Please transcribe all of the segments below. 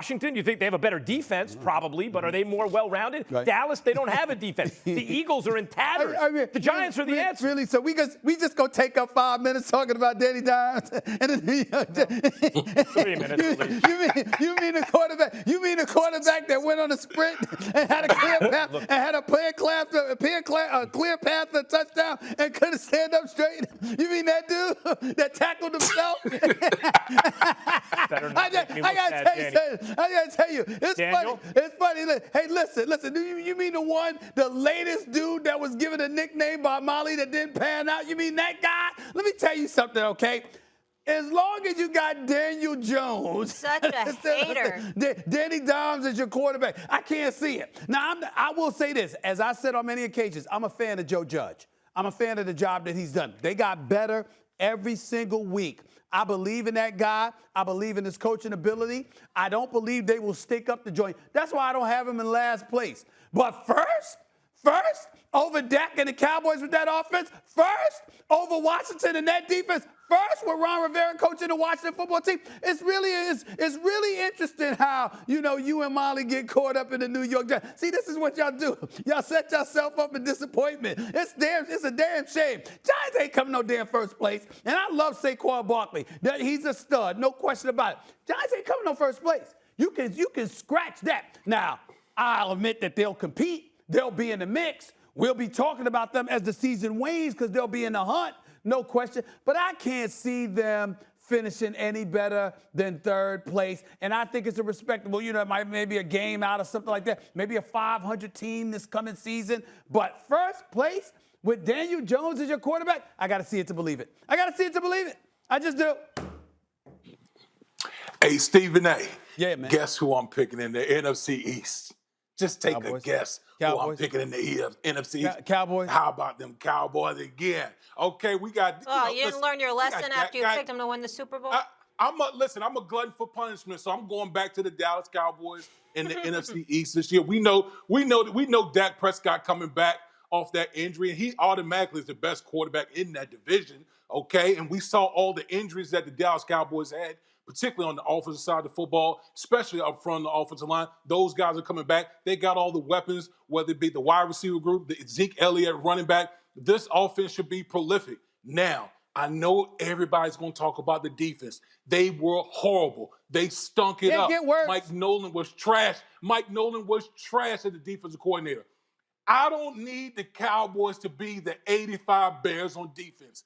Washington, you think they have a better defense? Probably, but are they more well-rounded? Right. Dallas, they don't have a defense. The Eagles are in tatters. The Giants are the answer. Really? So we just go take up 5 minutes talking about Danny Dimes and then 3 minutes. You mean the quarterback? You mean the quarterback that went on a sprint and had a clear path and had a clear path to touchdown and couldn't stand up straight? You mean that dude that tackled himself? I gotta tell you, it's Daniel? funny. It's funny. Hey, listen. You mean the latest dude that was given a nickname by Molly that didn't pan out? You mean that guy? Let me tell you something, okay? As long as you got Daniel Jones, such a hater, Danny Dimes is your quarterback. I can't see it. Now, I will say this. As I said on many occasions, I'm a fan of Joe Judge. I'm a fan of the job that he's done. They got better every single week. I believe in that guy. I believe in his coaching ability. I don't believe they will stick up the joint. That's why I don't have him in last place. But first, over Dak and the Cowboys with that offense, first, over Washington and that defense, first, with Ron Rivera coaching the Washington football team. It's really interesting how, you and Molly get caught up in the New York Giants. See, this is what y'all do. Y'all set yourself up in disappointment. It's a damn shame. Giants ain't coming no damn first place. And I love Saquon Barkley. He's a stud, no question about it. Giants ain't coming no first place. You can scratch that. Now, I'll admit that they'll compete. They'll be in the mix. We'll be talking about them as the season wanes because they'll be in the hunt. No question. But I can't see them finishing any better than third place. And I think it's a respectable, it might maybe a game out or something like that. Maybe a 500 team this coming season. But first place with Daniel Jones as your quarterback, I got to see it to believe it. I just do. Hey, Stephen A. Yeah, man. Guess who I'm picking in the NFC East? Just take Cowboys. a guess who I'm picking in the NFC East. Cowboys. How about them Cowboys again? Okay, we got. Oh, you didn't learn your lesson after you picked them to win the Super Bowl? I'm a glutton for punishment, so I'm going back to the Dallas Cowboys in the NFC East this year. We know Dak Prescott coming back off that injury, and he automatically is the best quarterback in that division. Okay, and we saw all the injuries that the Dallas Cowboys had, particularly on the offensive side of the football, especially up front on the offensive line. Those guys are coming back. They got all the weapons, whether it be the wide receiver group, the Zeke Elliott running back. This offense should be prolific. Now, I know everybody's going to talk about the defense. They were horrible. They stunk it up. Get worse. Mike Nolan was trash. Mike Nolan was trash as the defensive coordinator. I don't need the Cowboys to be the 85 Bears on defense.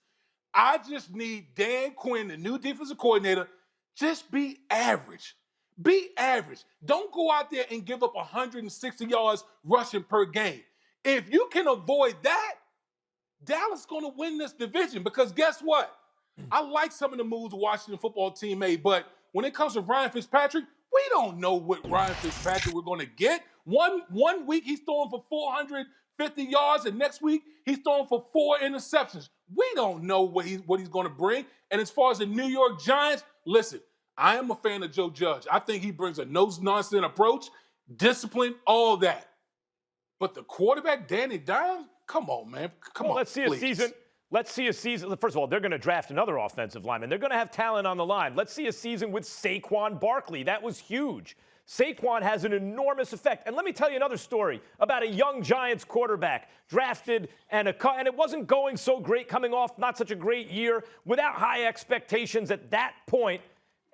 I just need Dan Quinn, the new defensive coordinator, just be average. Be average. Don't go out there and give up 160 yards rushing per game. If you can avoid that, Dallas is going to win this division because guess what? I like some of the moves the Washington football team made, but when it comes to Ryan Fitzpatrick, we don't know what Ryan Fitzpatrick we're going to get. One week he's throwing for 450 yards, and next week he's throwing for 4 interceptions. We don't know what he's going to bring. And as far as the New York Giants, listen, I am a fan of Joe Judge. I think he brings a no-nonsense approach, discipline, all that. But the quarterback, Danny Dimes, come on, man. Come on, let's see please. a season. Let's see a season. First of all, they're going to draft another offensive lineman. They're going to have talent on the line. Let's see a season with Saquon Barkley. That was huge. Saquon has an enormous effect. And let me tell you another story about a young Giants quarterback drafted, and it wasn't going so great coming off not such a great year without high expectations at that point.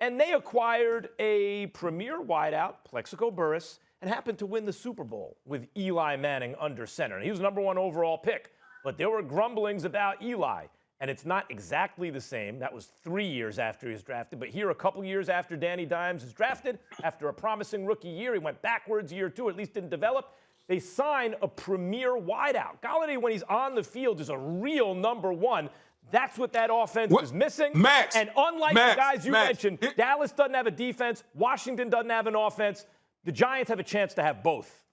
And they acquired a premier wideout, Plexico Burress, and happened to win the Super Bowl with Eli Manning under center. And he was the #1 overall pick. But there were grumblings about Eli. And it's not exactly the same. That was 3 years after he was drafted. But here, a couple years after Danny Dimes is drafted, after a promising rookie year, he went backwards year 2, at least didn't develop. They sign a premier wideout. Golladay, when he's on the field, is a real #1. That's what that offense is missing. Max, and unlike the guys you mentioned, Dallas doesn't have a defense. Washington doesn't have an offense. The Giants have a chance to have both.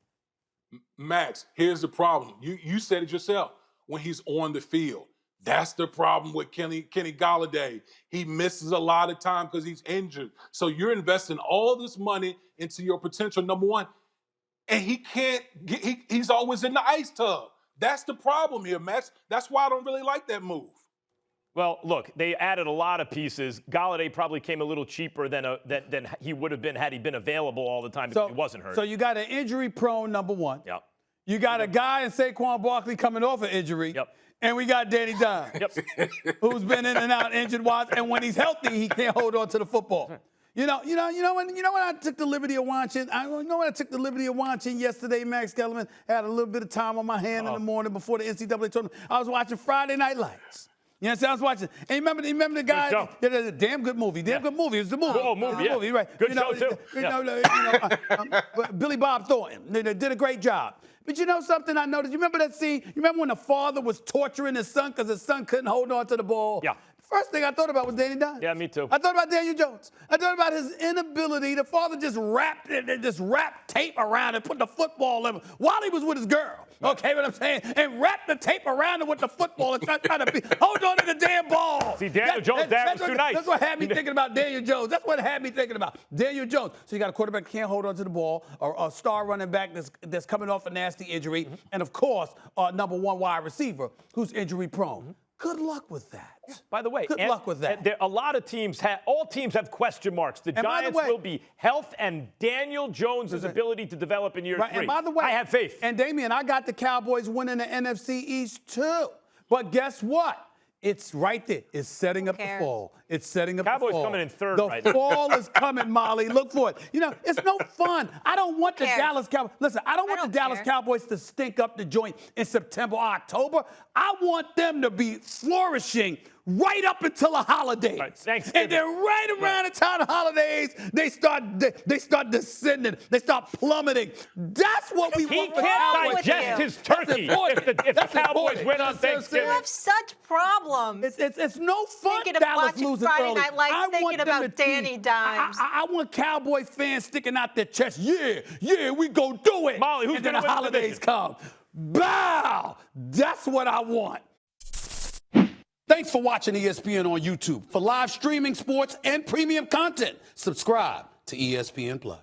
Max, here's the problem. You said it yourself. When he's on the field, that's the problem with Kenny Golladay. He misses a lot of time because he's injured. So you're investing all this money into your potential #1, and he can't. He's always in the ice tub. That's the problem here, Max. That's why I don't really like that move. Well, look, they added a lot of pieces. Galladay probably came a little cheaper than he would have been had he been available all the time because he wasn't hurt. So you got an injury-prone number one. Yep. You got a guy in Saquon Barkley coming off an injury. Yep. And we got Danny Dimes, who's been in and out injured-wise, and when he's healthy, he can't hold on to the football. You know when I took the liberty of watching. Yesterday. Max Kellerman had a little bit of time on my hand in the morning before the NCAA tournament. I was watching Friday Night Lights. You know what I'm saying? I was watching. And remember the guy? Good show. Yeah, damn good movie. It was the movie. Oh, movie, yeah. Movie, right? Good show too. Billy Bob Thornton did a great job. But you know something I noticed? You remember that scene? You remember when the father was torturing his son because his son couldn't hold on to the ball? Yeah. First thing I thought about was Danny Dimes. Yeah, me too. I thought about Daniel Jones. I thought about his inability. The father just wrapped tape around and put the football in him while he was with his girl. Okay, what I'm saying? And wrapped the tape around him with the football and trying to hold on to the damn ball. See, Daniel Jones' dad was too nice. That's what had me thinking about Daniel Jones. That's what had me thinking about Daniel Jones. So you got a quarterback who can't hold on to the ball, or a star running back that's coming off a nasty injury, and of course, number one wide receiver who's injury prone. Good luck with that. By the way, good luck with that. A lot of teams all teams have question marks. The Giants will be health and Daniel Jones' ability to develop in year 3. And by the way, I have faith. And Damien, I got the Cowboys winning the NFC East too. But guess what? It's right there. It's setting up the fall. It's setting up the fall. Cowboys coming in third right now. The fall is coming, Molly. Look for it. You know, it's no fun. I don't want the Dallas Cowboys. Listen, I don't want the Dallas Cowboys to stink up the joint in September or October. I want them to be flourishing right up until the holidays. Right, thanks. And then right around the time of the holidays, they start descending. They start plummeting. That's what we want for the Cowboys. He can't digest his turkey if the Cowboys win on Thanksgiving. You have such problems. It's no fun. Thinking of Dallas watching losing Friday early. Night Lights, thinking about Danny Dimes. I want Cowboy fans sticking out their chest. Yeah, we go do it. Molly, who's and then gonna the win the holidays division? come. Bow. That's what I want. Thanks for watching ESPN on YouTube. For live streaming sports and premium content, subscribe to ESPN+.